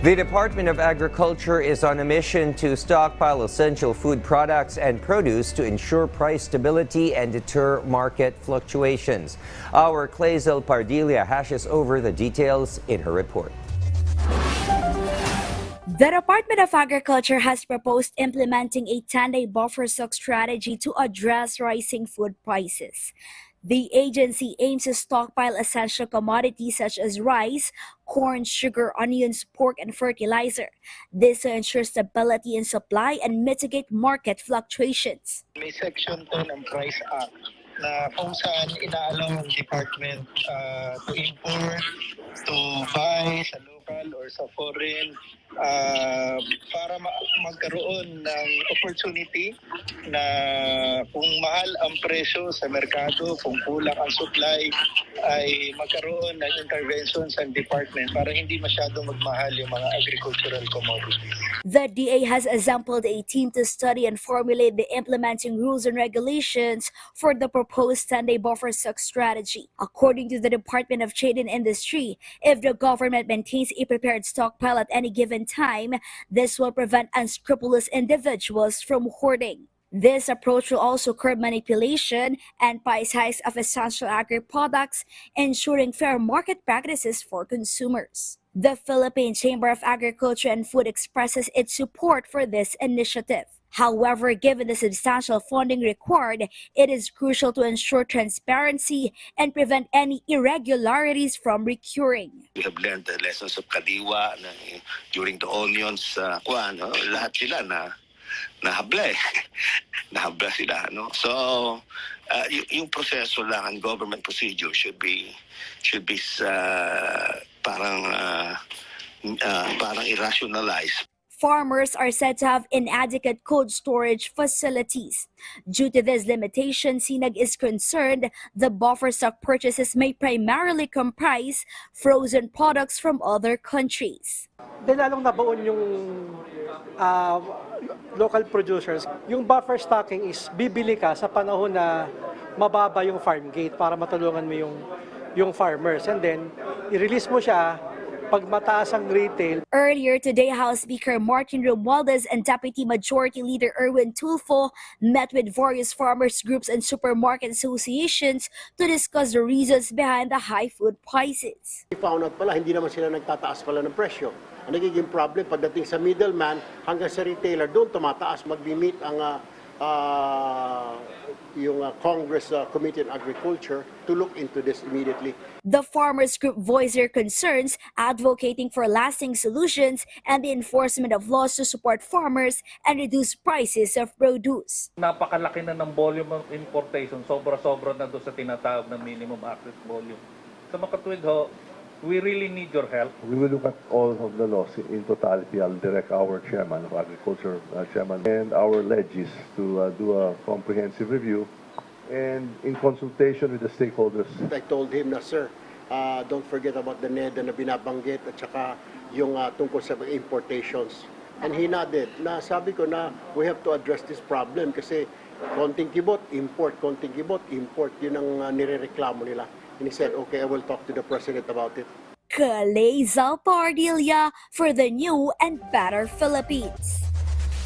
The Department of Agriculture is on a mission to stockpile essential food products and produce to ensure price stability and deter market fluctuations. Our Clazel Pardilla hashes over the details in her report. The Department of Agriculture has proposed implementing a 10-day buffer stock strategy to address rising food prices. The agency aims to stockpile essential commodities such as rice, corn, sugar, onions, pork, and fertilizer. This to ensure stability in supply and mitigate market fluctuations. May section to ng Price Act na kung saan inaalaw ng department to import, to buy sa local or sa foreign para magkaroon ng opportunity na kung mahal ang presyo sa merkado, kung kulang ang supply, ay magkaroon ng intervention sa department para hindi masyadong magmahal yung mga agricultural commodities. The DA has assembled a team to study and formulate the implementing rules and regulations for the proposed 10-day buffer stock strategy. According to the Department of Trade and Industry, if the government maintains a prepared stockpile at any given time, this will prevent unscrupulous individuals from hoarding. This approach will also curb manipulation and price hikes of essential agri products, ensuring fair market practices for consumers. The Philippine Chamber of Agriculture and Food expresses its support for this initiative. However, given the substantial funding required, it is crucial to ensure transparency and prevent any irregularities from recurring. We have learned the lessons of Kadiwa during the onions, lahat sila nahabla eh. Nahabla sila, no? So, yung proseso lang, and government procedure should be parang irrationalized. Farmers are said to have inadequate cold storage facilities. Due to this limitation, SINAG is concerned the buffer stock purchases may primarily comprise frozen products from other countries. Dahil lalong nabaon yung local producers, yung buffer stocking is bibili ka sa panahon na mababa yung farm gate para matulungan mo yung farmers. And then, i-release mo siya pag mataas ang retail. Earlier today, House Speaker Martin Romualdez and Deputy Majority Leader Erwin Tulfo met with various farmers groups and supermarket associations to discuss the reasons behind the high food prices. We found out pala, hindi naman sila nagtataas pala ng presyo. Ang nagiging problem, pagdating sa middleman hanggang sa retailer, doon tumataas. Mag-meet ang Congress Committee on Agriculture to look into this immediately. The farmers group voiced their concerns, advocating for lasting solutions and the enforcement of laws to support farmers and reduce prices of produce. Napakalaki na ng volume of importation, sobra-sobra na doon sa tinatawag na minimum access volume. Sa makatwid ho, we really need your help. We will look at all of the laws in totality. I'll direct our chairman of agriculture, chairman, and our legis to do a comprehensive review and in consultation with the stakeholders. I told him na, sir, don't forget about the NEDA na binabanggit at saka yung tungkol sa importations. And he nodded. Na sabi ko na we have to address this problem kasi konting kibot, import, konting kibot, import. Yun ang nirereklamo nila. And he said, okay, I will talk to the president about it. Clazel Pardilla for the New and Better Philippines.